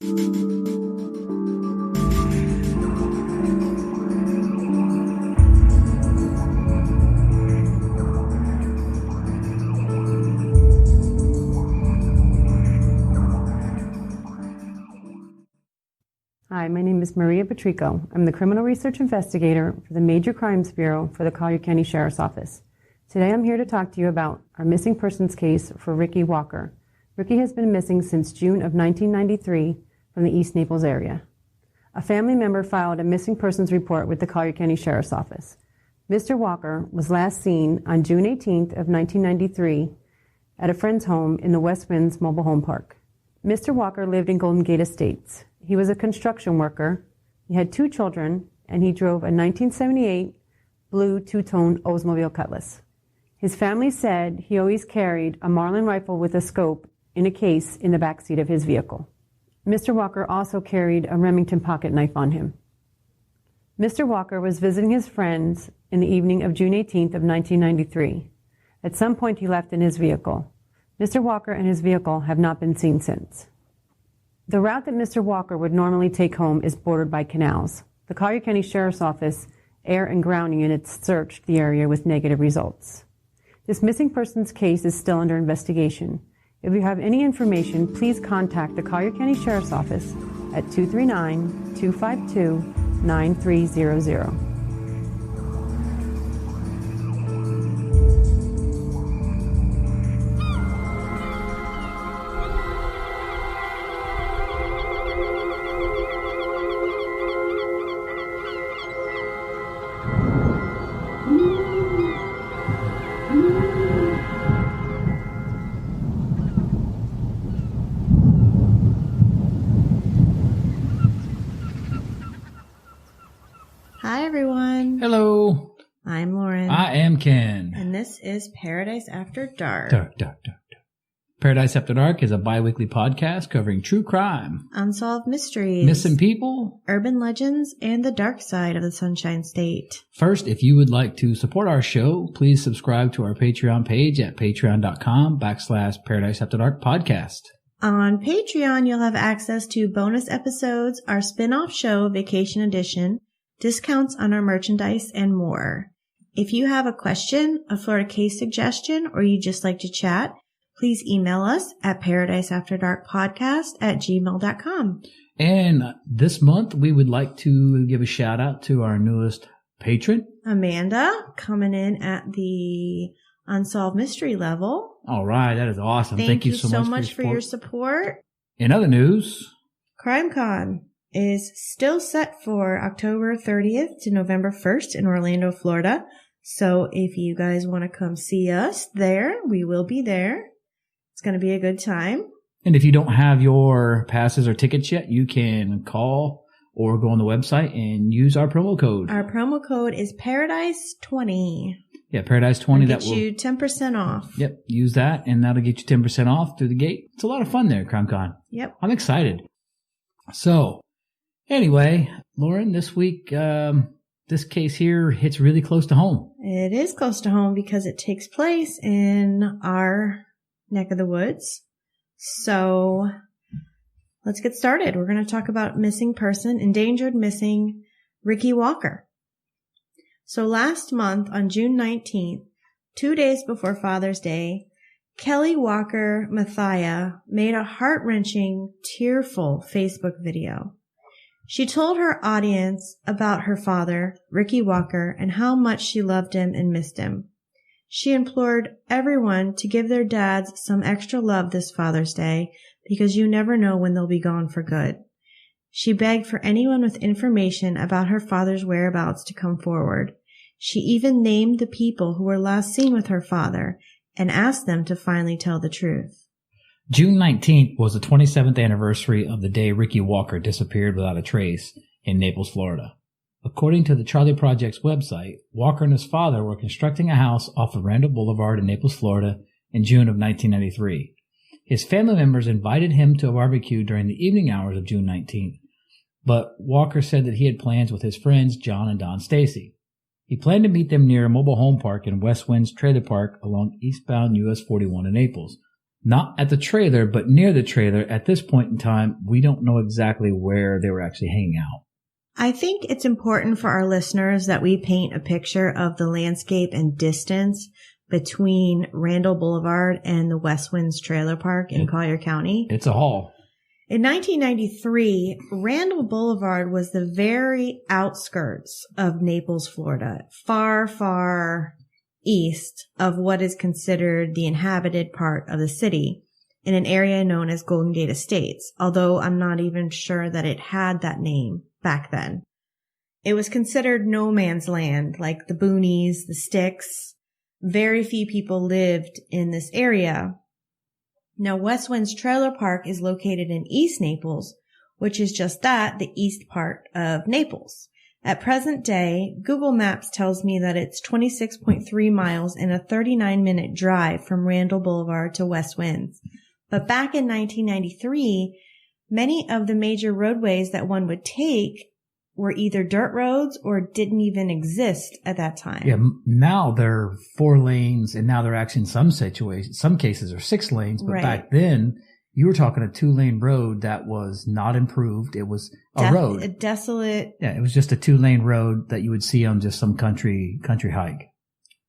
Hi, my name is Maria Patrico. I'm the Criminal Research Investigator for the Major Crimes Bureau for the Collier County Sheriff's Office. Today I'm here to talk to you about our missing persons case for Ricky Walker. Ricky has been missing since June of 1993 from the East Naples area. A family member filed a missing persons report with the Collier County Sheriff's Office. Mr. Walker was last seen on June 18th of 1993 at a friend's home in the West Winds Mobile Home Park. Mr. Walker lived in Golden Gate Estates. He was a construction worker, he had 2 children, and he drove a 1978 blue 2-tone Oldsmobile Cutlass. His family said he always carried a Marlin rifle with a scope in a case in the back seat of his vehicle. Mr. Walker also carried a Remington pocket knife on him. Mr. Walker was visiting his friends in the evening of June 18th of 1993. At some point he left in his vehicle. Mr. Walker and his vehicle have not been seen since. The route that Mr. Walker would normally take home is bordered by canals. The Collier County Sheriff's Office air and ground units searched the area with negative results. This missing persons case is still under investigation. If you have any information, please contact the Collier County Sheriff's Office at 239-252-9300. Hi, everyone. Hello. I'm Lauren. I am Ken. And this is Paradise After Dark. Dark. Paradise After Dark is a bi-weekly podcast covering true crime, Unsolved mysteries, missing people, urban legends, and the dark side of the Sunshine State. First, if you would like to support our show, please subscribe to our Patreon page at patreon.com/Paradise After Dark podcast. On Patreon, you'll have access to bonus episodes, our spin-off show, Vacation Edition, discounts on our merchandise, and more. If you have a question, a Florida case suggestion, or you just like to chat, please email us at paradiseafterdarkpodcast@gmail.com. And this month, we would like to give a shout out to our newest patron, Amanda, coming in at the Unsolved Mystery level. All right, that is awesome. Thank you so much for your support. In other news, CrimeCon is still set for October 30th to November 1st in Orlando, Florida. So if you guys want to come see us there, we will be there. It's going to be a good time. And if you don't have your passes or tickets yet, you can call or go on the website and use our promo code. Our promo code is Paradise20. Yeah, Paradise20. That will get you 10% off. Yep, use that and that'll get you 10% off through the gate. It's a lot of fun there, CrimeCon. Yep. I'm excited. So, anyway, Lauren, this week, this case here hits really close to home. It is close to home because it takes place in our neck of the woods. So let's get started. We're going to talk about missing person, endangered missing Ricky Walker. So last month on June 19th, 2 days before Father's Day, Kelly Walker Mathia made a heart-wrenching, tearful Facebook video. She told her audience about her father, Ricky Walker, and how much she loved him and missed him. She implored everyone to give their dads some extra love this Father's Day because you never know when they'll be gone for good. She begged for anyone with information about her father's whereabouts to come forward. She even named the people who were last seen with her father and asked them to finally tell the truth. June 19th was the 27th anniversary of the day Ricky Walker disappeared without a trace in Naples, Florida. According to the Charlie Project's website, Walker and his father were constructing a house off of Randall Boulevard in Naples, Florida in June of 1993. His family members invited him to a barbecue during the evening hours of June 19th, but Walker said that he had plans with his friends John and Don Stacy. He planned to meet them near a mobile home park in West Wind's Trailer Park along eastbound US 41 in Naples. Not at the trailer, but near the trailer. At this point in time, we don't know exactly where they were actually hanging out. I think it's important for our listeners that we paint a picture of the landscape and distance between Randall Boulevard and the West Winds Trailer Park in Collier County. It's a haul. In 1993, Randall Boulevard was the very outskirts of Naples, Florida, far, far east of what is considered the inhabited part of the city in an area known as Golden Gate Estates, although I'm not even sure that it had that name back then. It was considered no man's land, like the boonies, the sticks. Very few people lived in this area. Now, West Winds Trailer Park is located in East Naples, which is just that, the east part of Naples. At present day, Google Maps tells me that it's 26.3 miles and a 39-minute drive from Randall Boulevard to West Winds. But back in 1993, many of the major roadways that one would take were either dirt roads or didn't even exist at that time. Yeah, now they're 4 lanes, and now they're actually in some situations, some cases are 6 lanes. But back then, you were talking a 2-lane road that was not improved. It was a road. A desolate. Yeah, it was just a 2-lane road that you would see on just some country hike.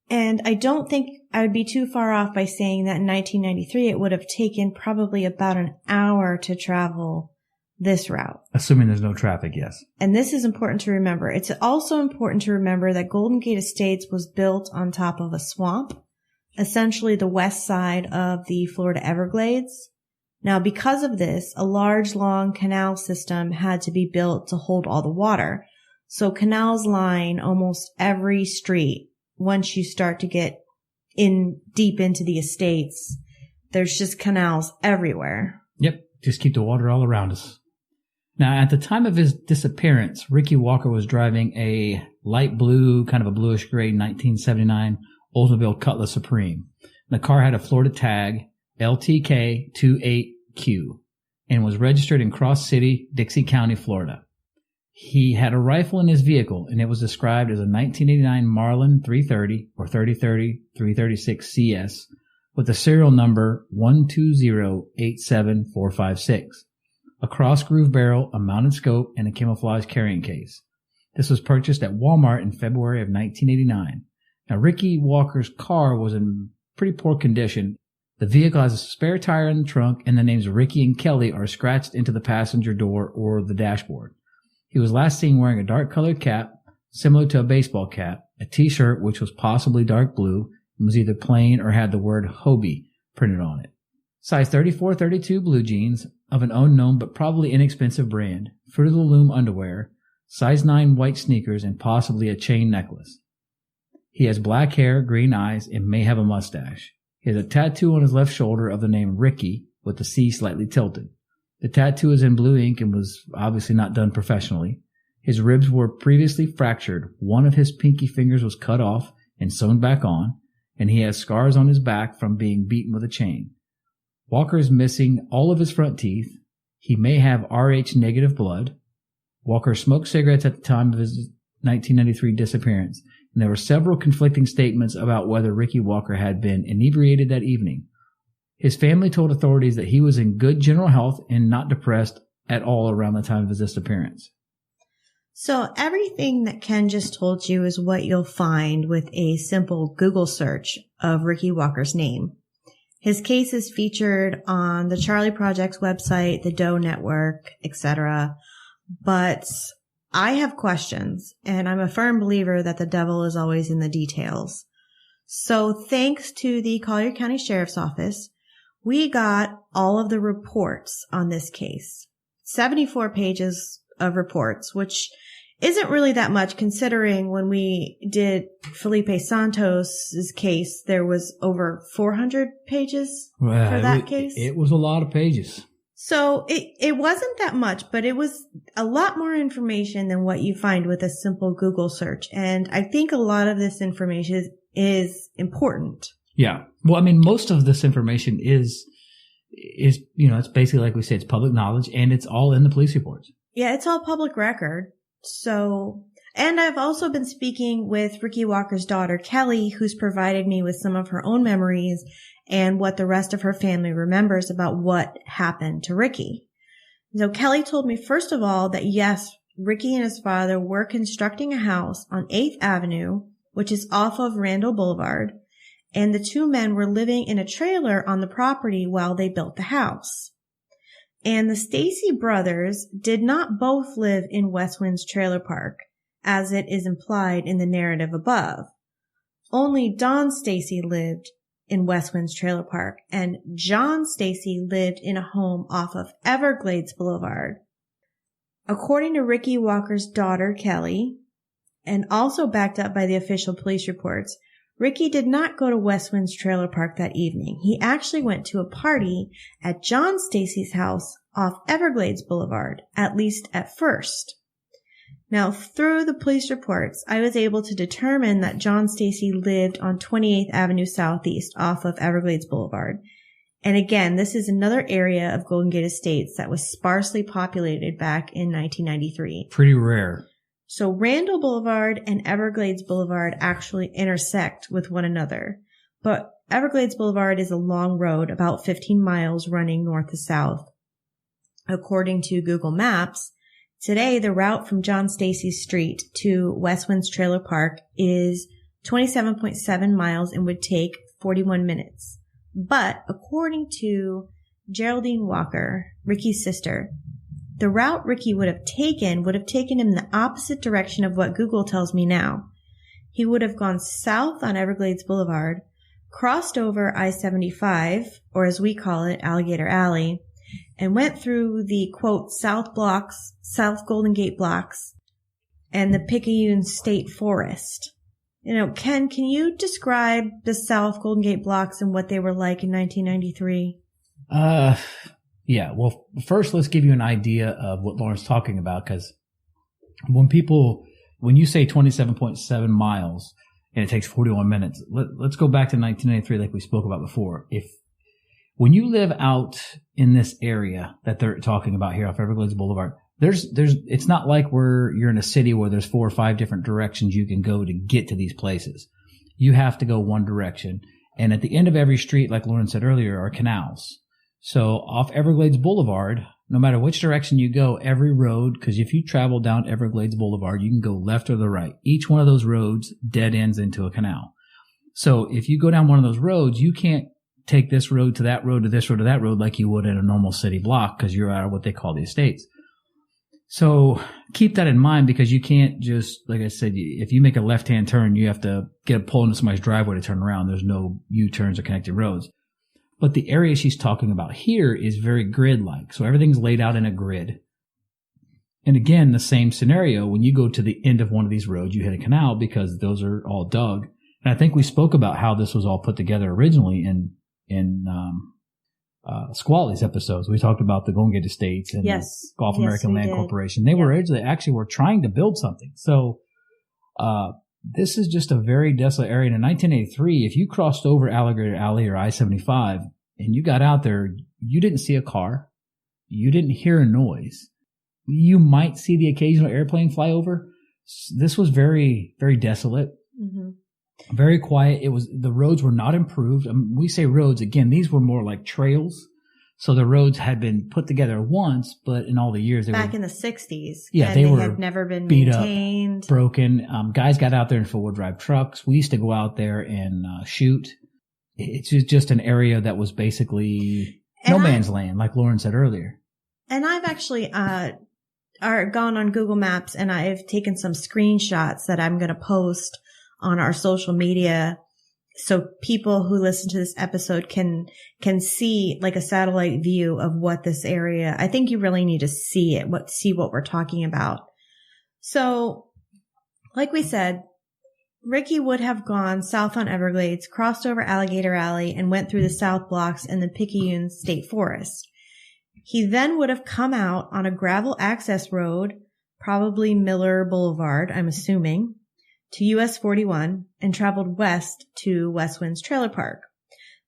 And I don't think I would be too far off by saying that in 1993, it would have taken probably about an hour to travel this route. Assuming there's no traffic, yes. And this is important to remember. It's also important to remember that Golden Gate Estates was built on top of a swamp, essentially the west side of the Florida Everglades. Now, because of this, a large, long canal system had to be built to hold all the water. So canals line almost every street. Once you start to get in deep into the estates, there's just canals everywhere. Yep. Just keep the water all around us. Now, at the time of his disappearance, Ricky Walker was driving a light blue, kind of a bluish gray 1979 Oldsmobile Cutlass Supreme. The car had a Florida tag, LTK28Q, and was registered in Cross City, Dixie County, Florida. He had a rifle in his vehicle, and it was described as a 1989 Marlin 330 or 3030 336 CS with the serial number 12087456. A cross-groove barrel, a mounted scope, and a camouflage carrying case. This was purchased at Walmart in February of 1989. Now, Ricky Walker's car was in pretty poor condition. The vehicle has a spare tire in the trunk, and the names Ricky and Kelly are scratched into the passenger door or the dashboard. He was last seen wearing a dark-colored cap, similar to a baseball cap, a T-shirt which was possibly dark blue, and was either plain or had the word Hobie printed on it. Size 34-32 blue jeans of an unknown but probably inexpensive brand, Fruit of the Loom underwear, size 9 white sneakers, and possibly a chain necklace. He has black hair, green eyes, and may have a mustache. He has a tattoo on his left shoulder of the name Ricky with the C slightly tilted. The tattoo is in blue ink and was obviously not done professionally. His ribs were previously fractured. One of his pinky fingers was cut off and sewn back on, and he has scars on his back from being beaten with a chain. Walker is missing all of his front teeth. He may have Rh negative blood. Walker smoked cigarettes at the time of his 1993 disappearance, and there were several conflicting statements about whether Ricky Walker had been inebriated that evening. His family told authorities that he was in good general health and not depressed at all around the time of his disappearance. So everything that Ken just told you is what you'll find with a simple Google search of Ricky Walker's name. His case is featured on the Charlie Project's website, the Doe Network, etc. But I have questions, and I'm a firm believer that the devil is always in the details. So thanks to the Collier County Sheriff's Office, we got all of the reports on this case. 74 pages of reports, which isn't really that much considering when we did Felipe Santos's case, there was over 400 pages for that case. It was a lot of pages. So it wasn't that much, but it was a lot more information than what you find with a simple Google search. And I think a lot of this information is important. Yeah. Well, I mean, most of this information is, it's basically like we say, it's public knowledge, and it's all in the police reports. Yeah, it's all public record. So, and I've also been speaking with Ricky Walker's daughter, Kelly, who's provided me with some of her own memories and what the rest of her family remembers about what happened to Ricky. So Kelly told me, first of all, that yes, Ricky and his father were constructing a house on 8th Avenue, which is off of Randall Boulevard, and the two men were living in a trailer on the property while they built the house. And the Stacy brothers did not both live in West Wind's trailer park, as it is implied in the narrative above. Only Don Stacy lived in West Wind's trailer park, and John Stacy lived in a home off of Everglades Boulevard. According to Ricky Walker's daughter, Kelly, and also backed up by the official police reports, Ricky did not go to West Wind's trailer park that evening. He actually went to a party at John Stacy's house off Everglades Boulevard, at least at first. Now, through the police reports, I was able to determine that John Stacy lived on 28th Avenue Southeast off of Everglades Boulevard. And again, this is another area of Golden Gate Estates that was sparsely populated back in 1993. Pretty rare. So Randall Boulevard and Everglades Boulevard actually intersect with one another. But Everglades Boulevard is a long road, about 15 miles running north to south. According to Google Maps, today, the route from John Stacy's Street to West Wind's Trailer Park is 27.7 miles and would take 41 minutes. But according to Geraldine Walker, Ricky's sister, the route Ricky would have taken him the opposite direction of what Google tells me now. He would have gone south on Everglades Boulevard, crossed over I-75, or as we call it, Alligator Alley, and went through the, quote, South Golden Gate blocks, and the Picayune State Forest. You know, Ken, can you describe the South Golden Gate blocks and what they were like in 1993? Yeah. Well, first, let's give you an idea of what Lauren's talking about, because when you say 27.7 miles and it takes 41 minutes, let's go back to 1993 like we spoke about before. When you live out in this area that they're talking about here off Everglades Boulevard, it's not like you're in a city where there's 4 or 5 different directions you can go to get to these places. You have to go one direction. And at the end of every street, like Lauren said earlier, are canals. So off Everglades Boulevard, no matter which direction you go, every road, because if you travel down Everglades Boulevard, you can go left or the right. Each one of those roads dead ends into a canal. So if you go down one of those roads, you can't take this road to that road to this road to that road like you would in a normal city block, because you're out of what they call the estates. So keep that in mind, because you can't just, like I said, if you make a left-hand turn, you have to pull into somebody's driveway to turn around. There's no U-turns or connected roads. But the area she's talking about here is very grid-like. So everything's laid out in a grid. And again, the same scenario. When you go to the end of one of these roads, you hit a canal because those are all dug. And I think we spoke about how this was all put together originally in Squally's episodes. We talked about the Golden Gate Estates and the Gulf American Land Corporation. They were originally were trying to build something. So this is just a very desolate area. And in 1983, if you crossed over Alligator Alley or I-75 and you got out there, you didn't see a car. You didn't hear a noise. You might see the occasional airplane fly over. This was very, very desolate. Mm-hmm. Very quiet. The roads were not improved. We say roads, again, these were more like trails. So the roads had been put together once, but in all the years they back in the 60s. Yeah, and they had never been beat maintained. Up, broken. Guys got out there in four-wheel drive trucks. We used to go out there and shoot. It's just an area that was basically no man's land, like Lauren said earlier. And I've actually gone on Google Maps and I've taken some screenshots that I'm going to post on our social media, so people who listen to this episode can see like a satellite view of what this area. I think you really need to see it, see what we're talking about. So, like we said, Ricky would have gone south on Everglades, crossed over Alligator Alley, and went through the South Blocks and the Picayune State Forest. He then would have come out on a gravel access road, probably Miller Boulevard, I'm assuming, to US 41 and traveled west to West Wind's Trailer Park.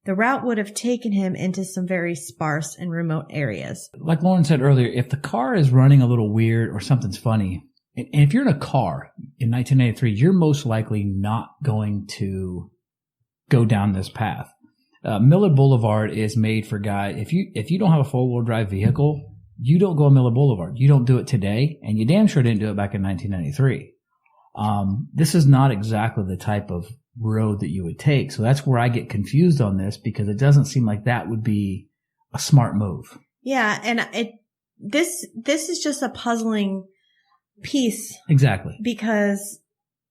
The route would have taken him into some very sparse and remote areas. Like Lauren said earlier, if the car is running a little weird or something's funny, and if you're in a car in 1983, you're most likely not going to go down this path. Miller Boulevard is made for guys. If you don't have a 4-wheel drive vehicle, you don't go on Miller Boulevard. You don't do it today, and you damn sure didn't do it back in 1993. This is not exactly the type of road that you would take. So that's where I get confused on this, because it doesn't seem like that would be a smart move. Yeah. And this is just a puzzling piece. Exactly. Because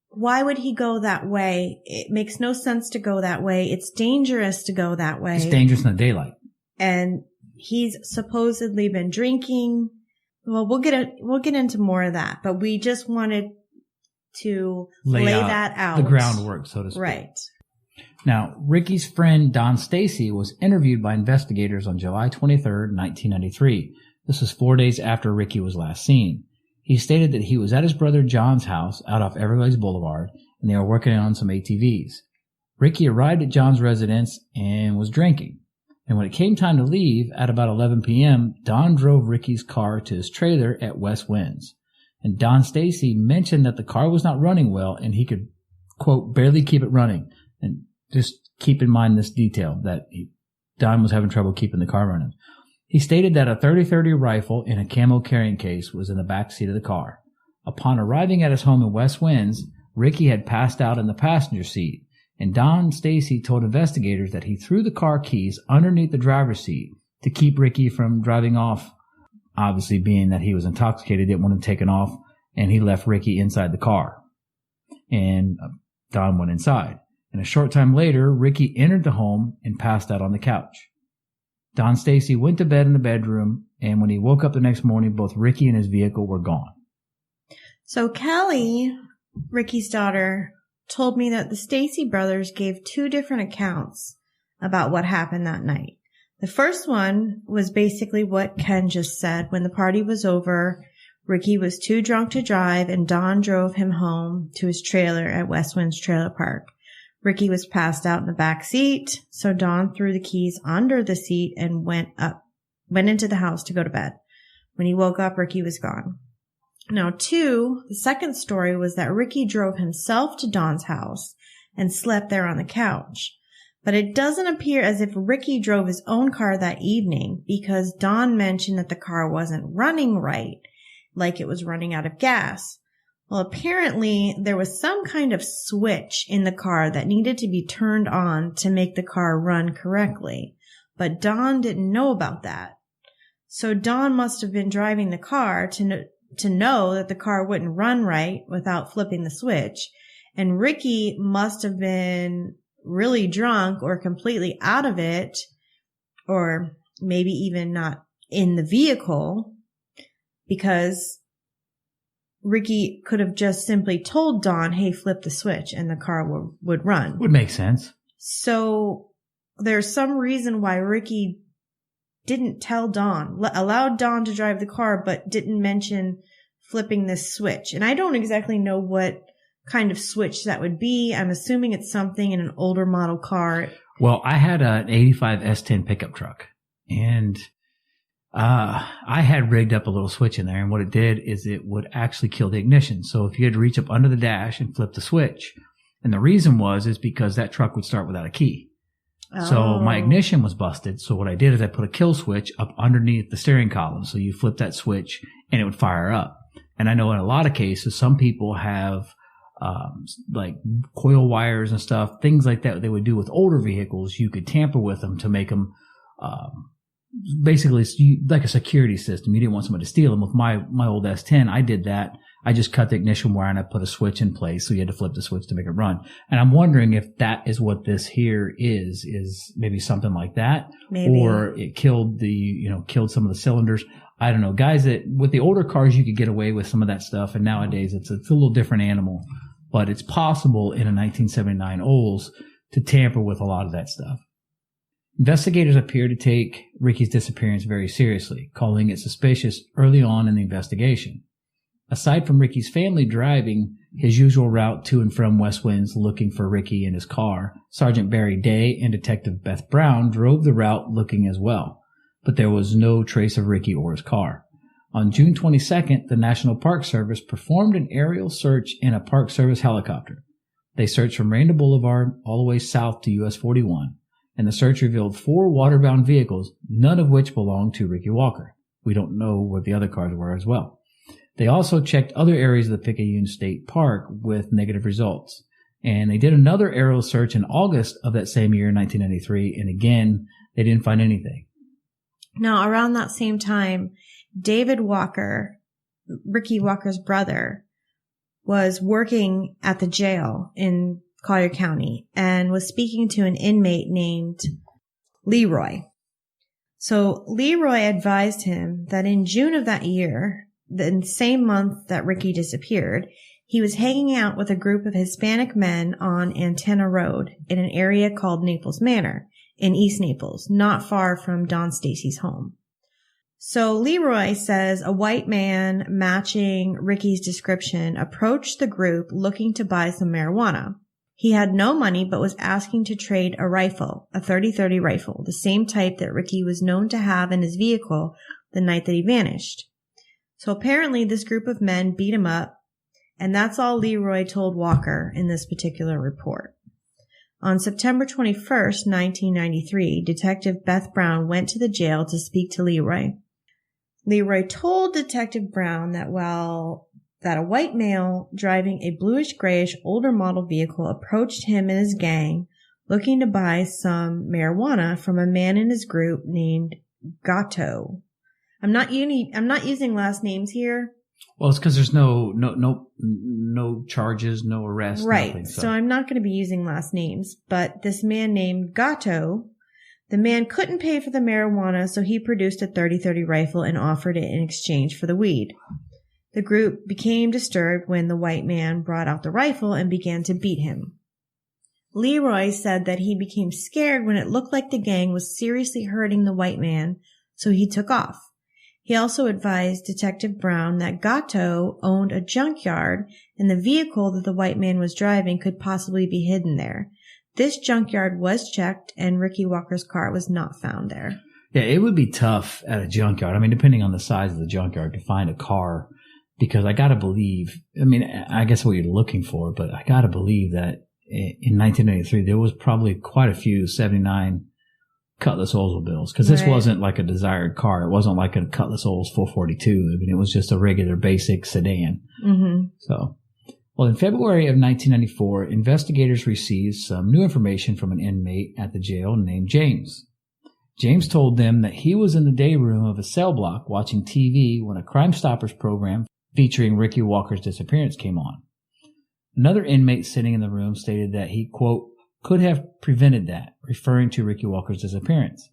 why would he go that way? It makes no sense to go that way. It's dangerous to go that way. It's dangerous in the daylight. And he's supposedly been drinking. Well, we'll get into more of that, but we just wanted to lay that out. The groundwork, so to speak. Right. Now, Ricky's friend Don Stacy was interviewed by investigators on July 23rd, 1993. This was 4 days after Ricky was last seen. He stated that he was at his brother John's house out off Everglades Boulevard, and they were working on some ATVs. Ricky arrived at John's residence and was drinking. And when it came time to leave at about 11 p.m., Don drove Ricky's car to his trailer at West Winds. And Don Stacy mentioned that the car was not running well and he could, quote, barely keep it running. And just keep in mind this detail, that Don was having trouble keeping the car running. He stated that a .30-30 rifle in a camo carrying case was in the back seat of the car. Upon arriving at his home in West Winds, Ricky had passed out in the passenger seat, and Don Stacy told investigators that he threw the car keys underneath the driver's seat to keep Ricky from driving off. Obviously, being that he was intoxicated, didn't want him taken off, and he left Ricky inside the car. And Don went inside. And a short time later, Ricky entered the home and passed out on the couch. Don Stacy went to bed in the bedroom, and when he woke up the next morning, both Ricky and his vehicle were gone. So Kelly, Ricky's daughter, told me that the Stacy brothers gave 2 different accounts about what happened that night. The first one was basically what Ken just said. When the party was over, Ricky was too drunk to drive, and Don drove him home to his trailer at West Winds Trailer Park. Ricky was passed out in the back seat, so Don threw the keys under the seat and went into the house to go to bed. When he woke up, Ricky was gone. Now, the second story was that Ricky drove himself to Don's house and slept there on the couch. But it doesn't appear as if Ricky drove his own car that evening, because Don mentioned that the car wasn't running right, like it was running out of gas. Well, apparently there was some kind of switch in the car that needed to be turned on to make the car run correctly. But Don didn't know about that. So Don must have been driving the car to know that the car wouldn't run right without flipping the switch. And Ricky must have been really drunk or completely out of it, or maybe even not in the vehicle, because Ricky could have just simply told Don, hey, flip the switch, and the car would run. Would make sense. So there's some reason why Ricky didn't tell Don, allowed Don to drive the car, but didn't mention flipping this switch. And I don't exactly know what kind of switch that would be. I'm assuming it's something in an older model car. Well, I had an 85 S10 pickup truck, and I had rigged up a little switch in there, and what it did is it would actually kill the ignition. So if you had to reach up under the dash and flip the switch, and the reason is because that truck would start without a key. Oh. So my ignition was busted. So what I did is I put a kill switch up underneath the steering column. So you flip that switch and it would fire up. And I know in a lot of cases, some people have like coil wires and stuff, things like that they would do with older vehicles. You could tamper with them to make them basically like a security system. You didn't want somebody to steal them. With my old S10, I did that. I just cut the ignition wire and I put a switch in place, so you had to flip the switch to make it run. And I'm wondering if that is what this here is maybe something like that. Maybe. Or it killed killed some of the cylinders. I don't know. Guys, with the older cars, you could get away with some of that stuff, and nowadays it's a little different animal. But it's possible in a 1979 Olds to tamper with a lot of that stuff. Investigators appear to take Ricky's disappearance very seriously, calling it suspicious early on in the investigation. Aside from Ricky's family driving his usual route to and from West Winds looking for Ricky in his car, Sergeant Barry Day and Detective Beth Brown drove the route looking as well, but there was no trace of Ricky or his car. On June 22nd, the National Park Service performed an aerial search in a Park Service helicopter. They searched from Randall Boulevard all the way south to US 41, and the search revealed 4 waterbound vehicles, none of which belonged to Ricky Walker. We don't know what the other cars were as well. They also checked other areas of the Picayune State Park with negative results. And they did another aerial search in August of that same year, 1993, and again, they didn't find anything. Now, around that same time, David Walker, Ricky Walker's brother, was working at the jail in Collier County and was speaking to an inmate named Leroy. So Leroy advised him that in June of that year, the same month that Ricky disappeared, he was hanging out with a group of Hispanic men on Antenna Road in an area called Naples Manor in East Naples, not far from Don Stacy's home. So Leroy says a white man matching Ricky's description approached the group looking to buy some marijuana. He had no money but was asking to trade a rifle, a .30-30 rifle, the same type that Ricky was known to have in his vehicle the night that he vanished. So apparently this group of men beat him up, and that's all Leroy told Walker in this particular report. On September 21st, 1993, Detective Beth Brown went to the jail to speak to Leroy. Leroy told Detective Brown that a white male driving a bluish-grayish older model vehicle approached him and his gang looking to buy some marijuana from a man in his group named Gatto. I'm not using last names here. Well, it's because there's no charges, no arrests. Right. Nothing, so I'm not going to be using last names, but this man named Gatto, the man couldn't pay for the marijuana, so he produced a .30-30 rifle and offered it in exchange for the weed. The group became disturbed when the white man brought out the rifle and began to beat him. Leroy said that he became scared when it looked like the gang was seriously hurting the white man, so he took off. He also advised Detective Brown that Gatto owned a junkyard and the vehicle that the white man was driving could possibly be hidden there. This junkyard was checked and Ricky Walker's car was not found there. Yeah, it would be tough at a junkyard. I mean, depending on the size of the junkyard, to find a car, because I got to believe, I mean, I guess what you're looking for, but I got to believe that in 1993, there was probably quite a few 79 Cutlass Oldsmobiles, because this wasn't like a desired car. It wasn't like a Cutlass Olds 442. I mean, it was just a regular basic sedan. Mm-hmm. So, well, in February of 1994, investigators received some new information from an inmate at the jail named James. James told them that he was in the day room of a cell block watching TV when a Crime Stoppers program featuring Ricky Walker's disappearance came on. Another inmate sitting in the room stated that he, quote, could have prevented that, referring to Ricky Walker's disappearance.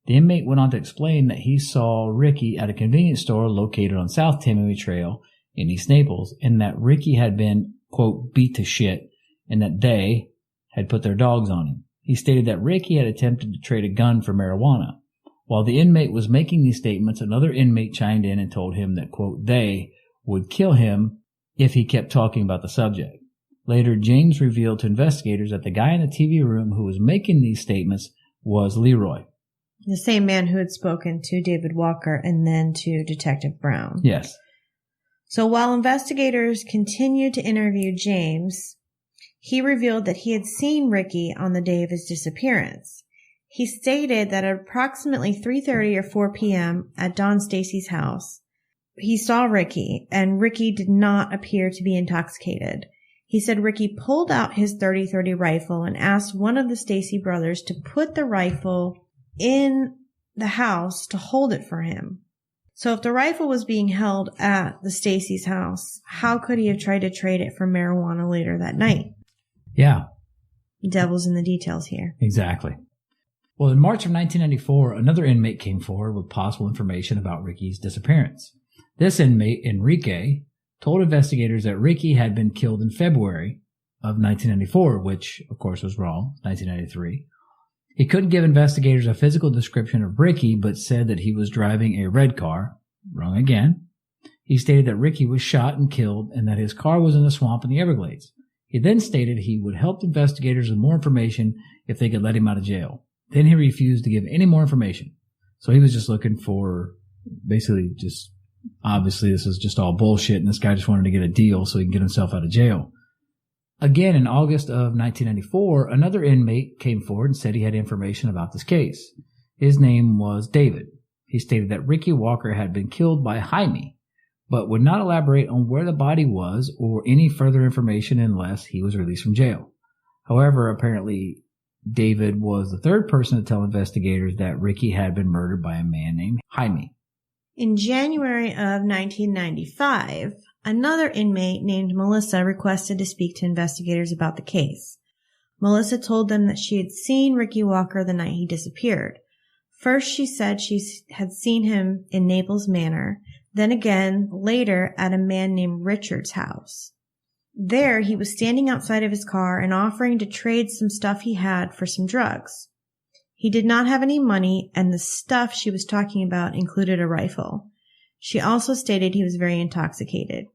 The inmate went on to explain that he saw Ricky at a convenience store located on South Tammany Trail in East Naples, and that Ricky had been, quote, beat to shit, and that they had put their dogs on him. He stated that Ricky had attempted to trade a gun for marijuana. While the inmate was making these statements, another inmate chimed in and told him that, quote, they would kill him if he kept talking about the subject. Later, James revealed to investigators that the guy in the TV room who was making these statements was Leroy. The same man who had spoken to David Walker and then to Detective Brown. Yes. So while investigators continued to interview James, he revealed that he had seen Ricky on the day of his disappearance. He stated that at approximately 3:30 or 4 p.m. at Don Stacy's house, he saw Ricky, and Ricky did not appear to be intoxicated. He said Ricky pulled out his .30-30 rifle and asked one of the Stacy brothers to put the rifle in the house to hold it for him. So if the rifle was being held at the Stacy's house, how could he have tried to trade it for marijuana later that night? Yeah. Devil's in the details here. Exactly. Well, in March of 1994, another inmate came forward with possible information about Ricky's disappearance. This inmate, Enrique, told investigators that Ricky had been killed in February of 1994, which, of course, was wrong, 1993. He couldn't give investigators a physical description of Ricky, but said that he was driving a red car. Wrong again. He stated that Ricky was shot and killed and that his car was in the swamp in the Everglades. He then stated he would help investigators with more information if they could let him out of jail. Then he refused to give any more information. So he was just looking for basically just, obviously this is just all bullshit and this guy just wanted to get a deal so he can get himself out of jail. Again, in August of 1994, another inmate came forward and said he had information about this case. His name was David. He stated that Ricky Walker had been killed by Jaime, but would not elaborate on where the body was or any further information unless he was released from jail. However, apparently, David was the third person to tell investigators that Ricky had been murdered by a man named Jaime. In January of 1995, another inmate named Melissa requested to speak to investigators about the case. Melissa told them that she had seen Ricky Walker the night he disappeared. First, she said she had seen him in Naples Manor, then again later at a man named Richard's house. There, he was standing outside of his car and offering to trade some stuff he had for some drugs. He did not have any money, and the stuff she was talking about included a rifle. She also stated he was very intoxicated.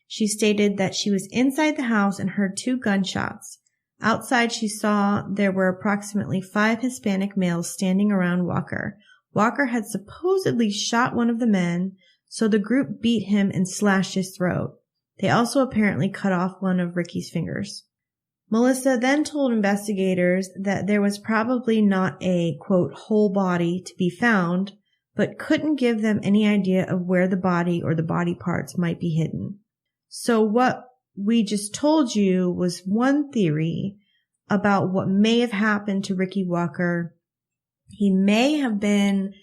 She stated that she was inside the house and heard 2 gunshots. Outside, she saw there were approximately 5 Hispanic males standing around Walker. Walker had supposedly shot one of the men, so the group beat him and slashed his throat. They also apparently cut off one of Ricky's fingers. Melissa then told investigators that there was probably not a, quote, whole body to be found, but couldn't give them any idea of where the body or the body parts might be hidden. So what we just told you was one theory about what may have happened to Ricky Walker. He may have been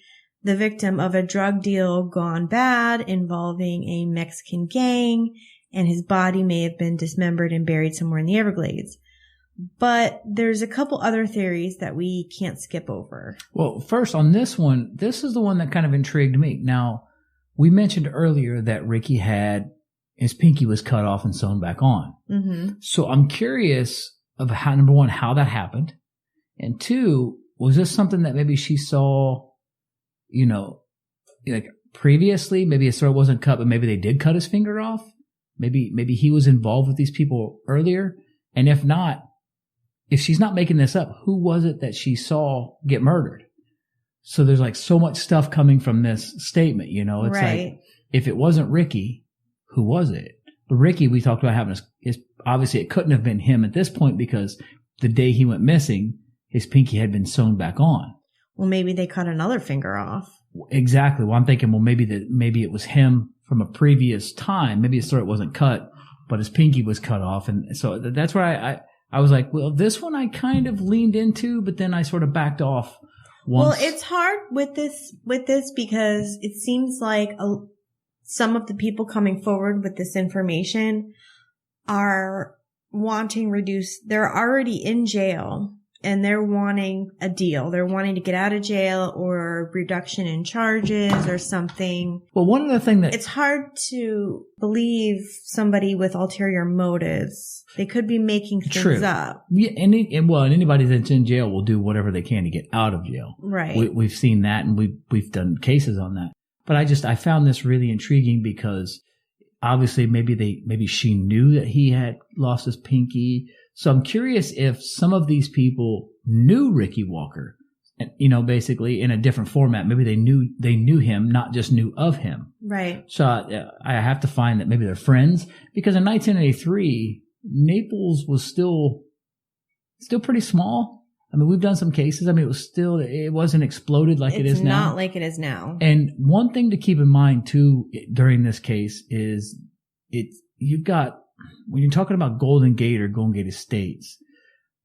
the victim of a drug deal gone bad involving a Mexican gang, and his body may have been dismembered and buried somewhere in the Everglades. But there's a couple other theories that we can't skip over. Well, first on this one, this is the one that kind of intrigued me. Now, we mentioned earlier that Ricky had his pinky was cut off and sewn back on. Mm-hmm. So I'm curious of how, number one, how that happened. And 2, was this something that maybe she saw, like previously? Maybe his throat wasn't cut, but maybe they did cut his finger off. Maybe he was involved with these people earlier. And if not, if she's not making this up, who was it that she saw get murdered? So there's like so much stuff coming from this statement, it's right. Like, if it wasn't Ricky, who was it? But Ricky, we talked about having his obviously it couldn't have been him at this point because the day he went missing, his pinky had been sewn back on. Well, maybe they cut another finger off. Exactly. Well, I'm thinking, maybe it was him from a previous time. Maybe his throat wasn't cut, but his pinky was cut off. And so that's where I was like, well, this one I kind of leaned into, but then I sort of backed off once. Well, it's hard with this because it seems like some of the people coming forward with this information are wanting they're already in jail and they're wanting a deal. They're wanting to get out of jail or reduction in charges or something. Well, one of the things that it's hard to believe somebody with ulterior motives. They could be making things up. Yeah, and anybody that's in jail will do whatever they can to get out of jail. Right. We've seen that, and we've done cases on that. But I found this really intriguing because obviously maybe she knew that he had lost his pinky. So I'm curious if some of these people knew Ricky Walker, and basically in a different format. Maybe they knew him, not just knew of him. Right. So I have to find that maybe they're friends, because in 1983 Naples was still pretty small. I mean, we've done some cases. I mean, it wasn't exploded like it is now. It's not like it is now. And one thing to keep in mind too during this case is you've got, when you're talking about Golden Gate or Golden Gate Estates,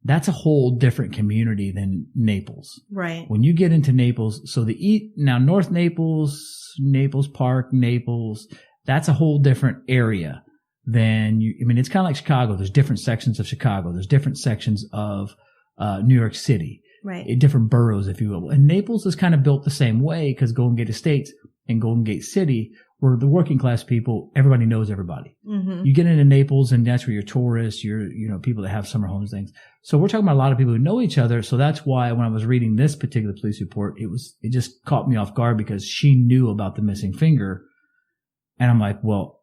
that's a whole different community than Naples. Right. When you get into Naples, so now North Naples, Naples Park, Naples, that's a whole different area than it's kind of like Chicago. There's different sections of Chicago. There's different sections of New York City. Right. Different boroughs, if you will. And Naples is kind of built the same way because Golden Gate Estates and Golden Gate City, where the working class people, everybody knows everybody. Mm-hmm. You get into Naples and that's where your tourists, your people that have summer homes, things. So we're talking about a lot of people who know each other. So that's why when I was reading this particular police report, it just caught me off guard because she knew about the missing finger. And I'm like, well,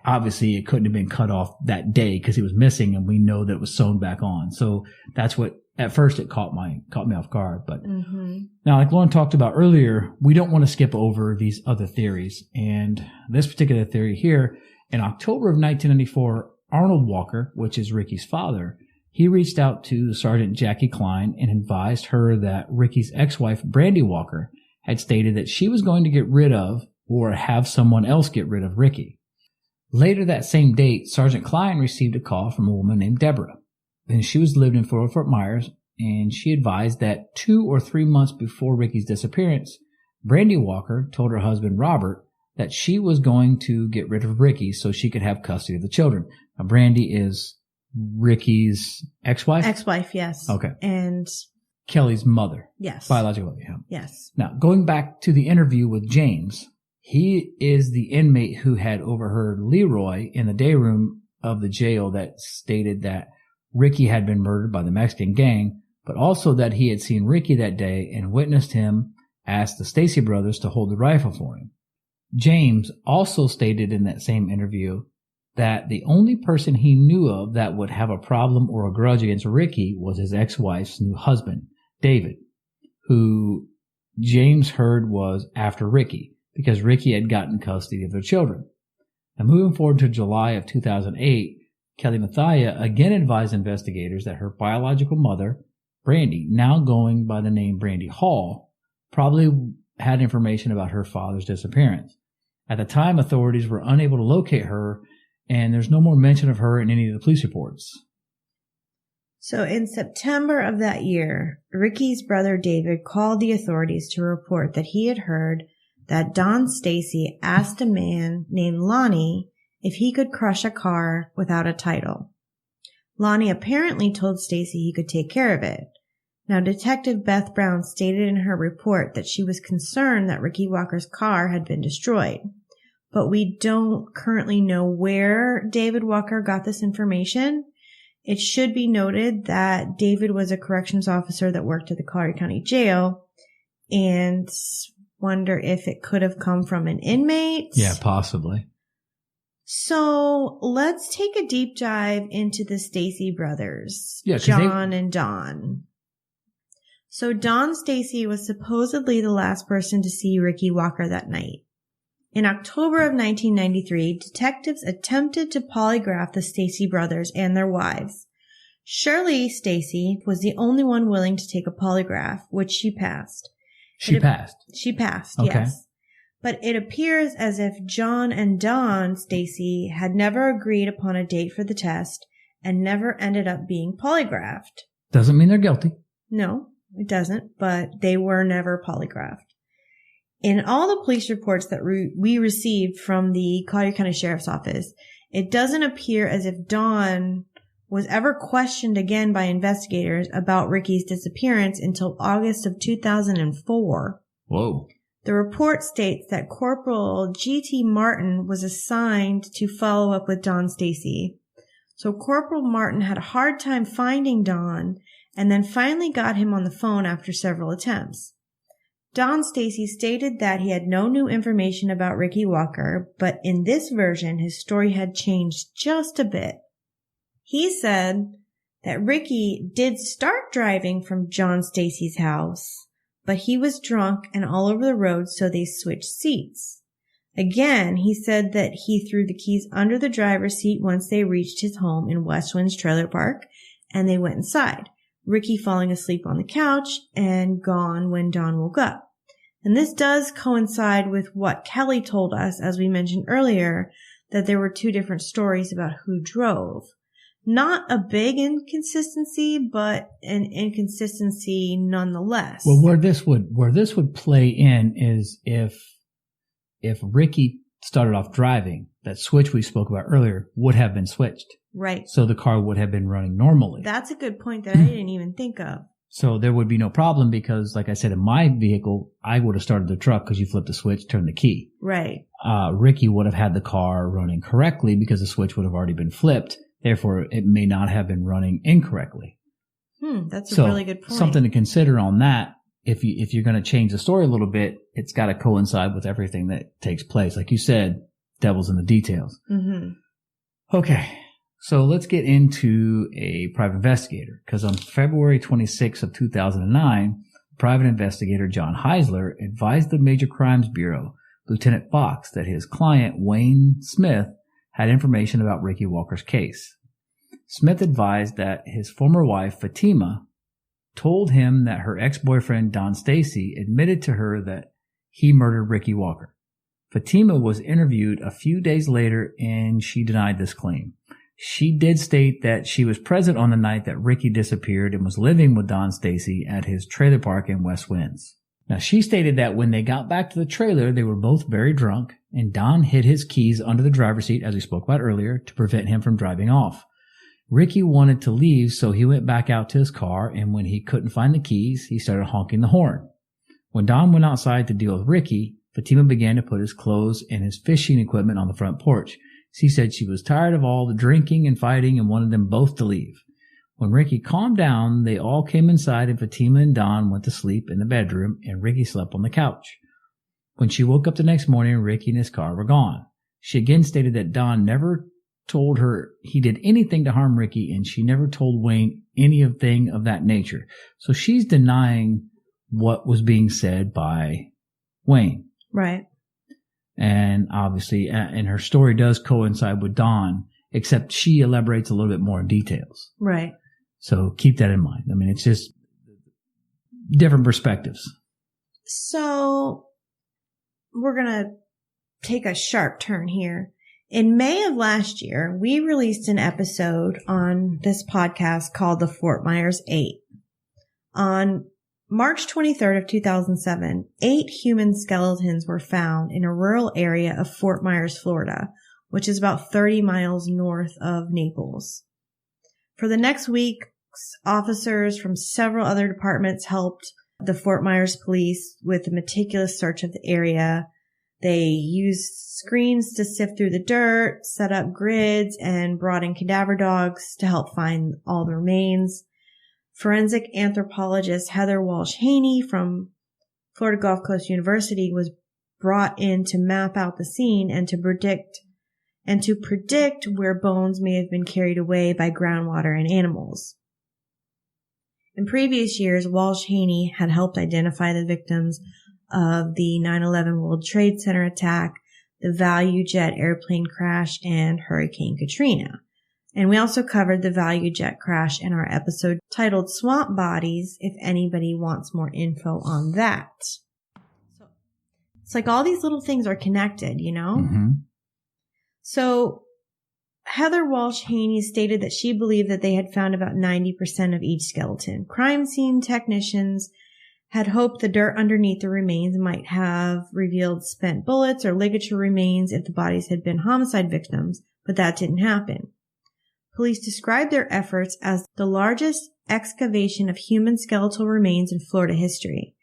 obviously it couldn't have been cut off that day because he was missing, and we know that it was sewn back on. So that's what, at first it caught me off guard. But now, like Lauren talked about earlier, we don't want to skip over these other theories. And this particular theory here, in October of 1994, Arnold Walker, which is Ricky's father, he reached out to Sergeant Jackie Klein and advised her that Ricky's ex-wife, Brandy Walker, had stated that she was going to get rid of or have someone else get rid of Ricky. Later that same date, Sergeant Klein received a call from a woman named Deborah, and she lived in Fort Myers, and she advised that 2 or 3 months before Ricky's disappearance, Brandy Walker told her husband Robert that she was going to get rid of Ricky so she could have custody of the children. Now, Brandy is Ricky's ex-wife? Ex-wife, yes. Okay. And Kelly's mother. yes. Biological mother, yeah. Yes. Now, going back to the interview with James, he is the inmate who had overheard Leroy in the day room of the jail that stated that Ricky had been murdered by the Mexican gang, but also that he had seen Ricky that day and witnessed him ask the Stacy brothers to hold the rifle for him. James also stated in that same interview that the only person he knew of that would have a problem or a grudge against Ricky was his ex-wife's new husband, David, who James heard was after Ricky because Ricky had gotten custody of their children. Now, moving forward to July of 2008, Kelly Mathia again advised investigators that her biological mother, Brandy, now going by the name Brandy Hall, probably had information about her father's disappearance. At the time, authorities were unable to locate her, and there's no more mention of her in any of the police reports. So in September of that year, Ricky's brother David called the authorities to report that he had heard that Don Stacy asked a man named Lonnie if he could crush a car without a title. Lonnie apparently told Stacy he could take care of it. Now, Detective Beth Brown stated in her report that she was concerned that Ricky Walker's car had been destroyed, but we don't currently know where David Walker got this information. It should be noted that David was a corrections officer that worked at the Collier County Jail, and wonder if it could have come from an inmate. Yeah, possibly. So let's take a deep dive into the Stacy brothers, John and Don. So Don Stacy was supposedly the last person to see Ricky Walker that night. In October of 1993, detectives attempted to polygraph the Stacy brothers and their wives. Shirley Stacy was the only one willing to take a polygraph, which she passed. She passed, okay. Yes. But it appears as if John and Don Stacy had never agreed upon a date for the test and never ended up being polygraphed. Doesn't mean they're guilty. No, it doesn't, but they were never polygraphed. In all the police reports that we received from the Collier County Sheriff's Office, it doesn't appear as if Don was ever questioned again by investigators about Ricky's disappearance until August of 2004. Whoa. The report states that Corporal G.T. Martin was assigned to follow up with Don Stacy. So Corporal Martin had a hard time finding Don and then finally got him on the phone after several attempts. Don Stacy stated that he had no new information about Ricky Walker, but in this version, his story had changed just a bit. He said that Ricky did start driving from John Stacy's house, but he was drunk and all over the road, so they switched seats. Again, he said that he threw the keys under the driver's seat once they reached his home in Westwinds Trailer Park, and they went inside, Ricky falling asleep on the couch and gone when Don woke up. And this does coincide with what Kelly told us, as we mentioned earlier, that there were two different stories about who drove. Not a big inconsistency, but an inconsistency nonetheless. Well, where this would play in is if Ricky started off driving, that switch we spoke about earlier would have been switched. Right. So the car would have been running normally. That's a good point that I didn't even think of. So there would be no problem because, like I said, in my vehicle, I would have started the truck because you flipped the switch, turned the key. Right. Ricky would have had the car running correctly because the switch would have already been flipped. Therefore, it may not have been running incorrectly. That's a really good point. Something to consider on that. If you're going to change the story a little bit, it's got to coincide with everything that takes place. Like you said, devil's in the details. Mm-hmm. Okay. So let's get into a private investigator, because on February 26th of 2009, private investigator John Heisler advised the Major Crimes Bureau, Lieutenant Fox, that his client, Wayne Smith, had information about Ricky Walker's case. Smith advised that his former wife, Fatima, told him that her ex-boyfriend, Don Stacy, admitted to her that he murdered Ricky Walker. Fatima was interviewed a few days later and she denied this claim. She did state that she was present on the night that Ricky disappeared and was living with Don Stacy at his trailer park in West Winds. Now, she stated that when they got back to the trailer, they were both very drunk, and Don hid his keys under the driver's seat, as we spoke about earlier, to prevent him from driving off. Ricky wanted to leave, so he went back out to his car, and when he couldn't find the keys, he started honking the horn. When Don went outside to deal with Ricky, Fatima began to put his clothes and his fishing equipment on the front porch. She said she was tired of all the drinking and fighting and wanted them both to leave. When Ricky calmed down, they all came inside and Fatima and Don went to sleep in the bedroom and Ricky slept on the couch. When she woke up the next morning, Ricky and his car were gone. She again stated that Don never told her he did anything to harm Ricky and she never told Wayne anything of that nature. So she's denying what was being said by Wayne. Right. And obviously, and her story does coincide with Don, except she elaborates a little bit more in details. Right. So keep that in mind. I mean, it's just different perspectives. So we're going to take a sharp turn here. In May of last year, we released an episode on this podcast called The Fort Myers 8. On March 23rd of 2007, 8 human skeletons were found in a rural area of Fort Myers, Florida, which is about 30 miles north of Naples. For the next week, officers from several other departments helped the Fort Myers police with a meticulous search of the area. They used screens to sift through the dirt, set up grids, and brought in cadaver dogs to help find all the remains. Forensic anthropologist Heather Walsh-Haney from Florida Gulf Coast University was brought in to map out the scene and to predict where bones may have been carried away by groundwater and animals. In previous years, Walsh-Haney had helped identify the victims of the 9/11 World Trade Center attack, the Value Jet airplane crash, and Hurricane Katrina. And we also covered the Value Jet crash in our episode titled Swamp Bodies, if anybody wants more info on that. So it's like all these little things are connected, you know? Mm-hmm. So Heather Walsh-Haney stated that she believed that they had found about 90% of each skeleton. Crime scene technicians had hoped the dirt underneath the remains might have revealed spent bullets or ligature remains if the bodies had been homicide victims, but that didn't happen. Police described their efforts as the largest excavation of human skeletal remains in Florida history.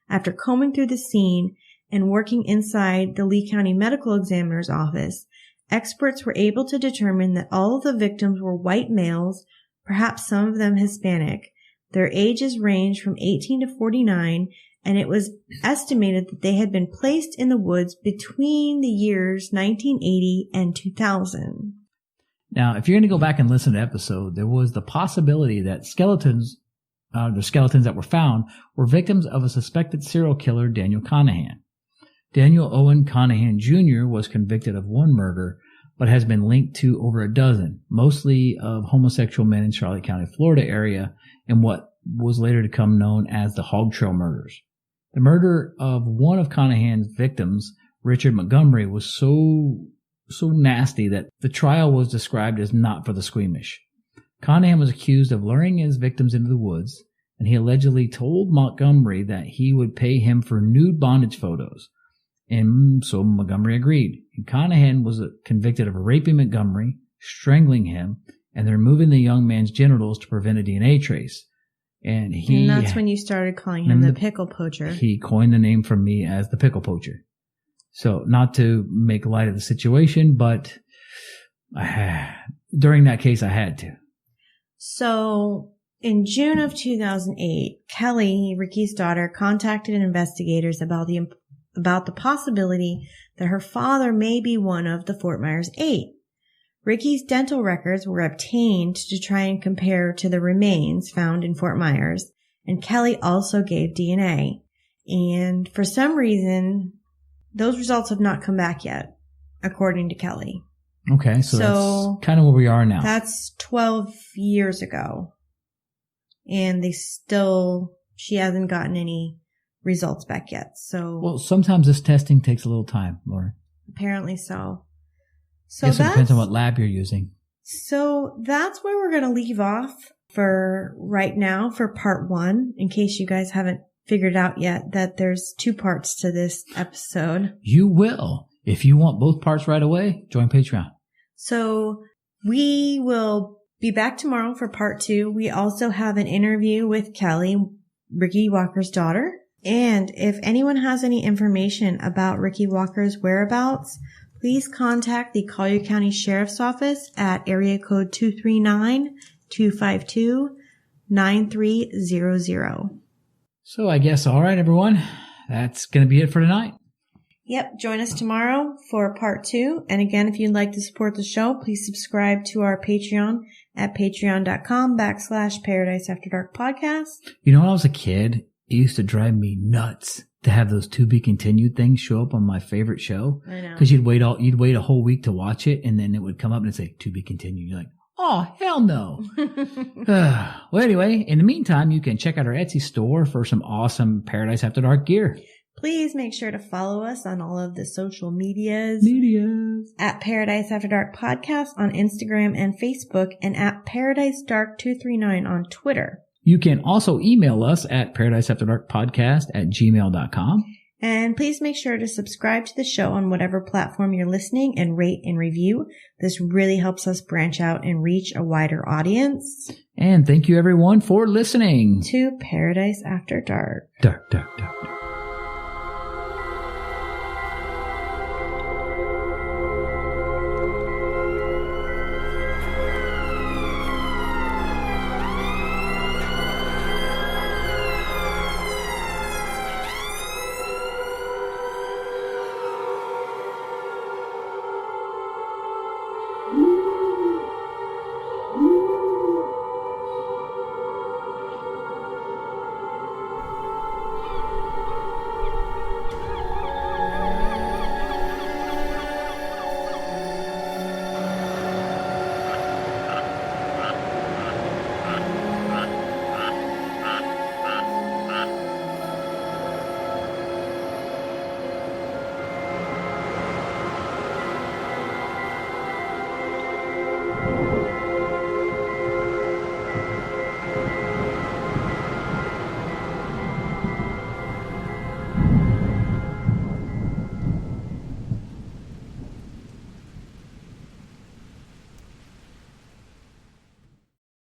After combing through the scene and working inside the Lee County Medical Examiner's office, experts were able to determine that all of the victims were white males, perhaps some of them Hispanic. Their ages ranged from 18 to 49, and it was estimated that they had been placed in the woods between the years 1980 and 2000. Now, if you're going to go back and listen to the episode, there was the possibility that the skeletons that were found were victims of a suspected serial killer, Daniel Conahan. Daniel Owen Conahan Jr. was convicted of one murder, but has been linked to over a dozen, mostly of homosexual men in Charlotte County, Florida area, and what was later to come known as the Hog Trail murders. The murder of one of Conahan's victims, Richard Montgomery, was so nasty that the trial was described as not for the squeamish. Conahan was accused of luring his victims into the woods, and he allegedly told Montgomery that he would pay him for nude bondage photos. And so Montgomery agreed. And Conahan was convicted of raping Montgomery, strangling him, and then removing the young man's genitals to prevent a DNA trace. And that's when you started calling him the pickle poacher. He coined the name from me as the pickle poacher. So not to make light of the situation, but during that case, I had to. So in June of 2008, Kelly, Ricky's daughter, contacted investigators about the possibility that her father may be one of the Fort Myers 8. Ricky's dental records were obtained to try and compare to the remains found in Fort Myers, and Kelly also gave DNA. And for some reason, those results have not come back yet, according to Kelly. Okay, so that's kind of where we are now. That's 12 years ago. And she hasn't gotten any results back yet. So, well, sometimes this testing takes a little time, Lauren. Apparently so. I guess it depends on what lab you're using. So that's where we're going to leave off for right now for part 1, in case you guys haven't figured out yet that there's 2 parts to this episode. You will. If you want both parts right away, join Patreon. So we will be back tomorrow for part 2. We also have an interview with Kelly, Ricky Walker's daughter. And if anyone has any information about Ricky Walker's whereabouts, please contact the Collier County Sheriff's Office at area code 239-252-9300. So I guess, all right, everyone, that's going to be it for tonight. Yep. Join us tomorrow for part 2. And again, if you'd like to support the show, please subscribe to our Patreon at patreon.com/Paradise After Dark podcast. You know, when I was a kid, it used to drive me nuts to have those to be continued things show up on my favorite show. I know. Because you'd wait a whole week to watch it, and then it would come up and it'd say to be continued. You're like, oh, hell no. Well, anyway, in the meantime, you can check out our Etsy store for some awesome Paradise After Dark gear. Please make sure to follow us on all of the social medias. At Paradise After Dark Podcast on Instagram and Facebook, and at Paradise Dark 239 on Twitter. You can also email us at paradiseafterdarkpodcast@gmail.com. And please make sure to subscribe to the show on whatever platform you're listening, and rate and review. This really helps us branch out and reach a wider audience. And thank you everyone for listening to Paradise After Dark. Dark, dark, dark, dark.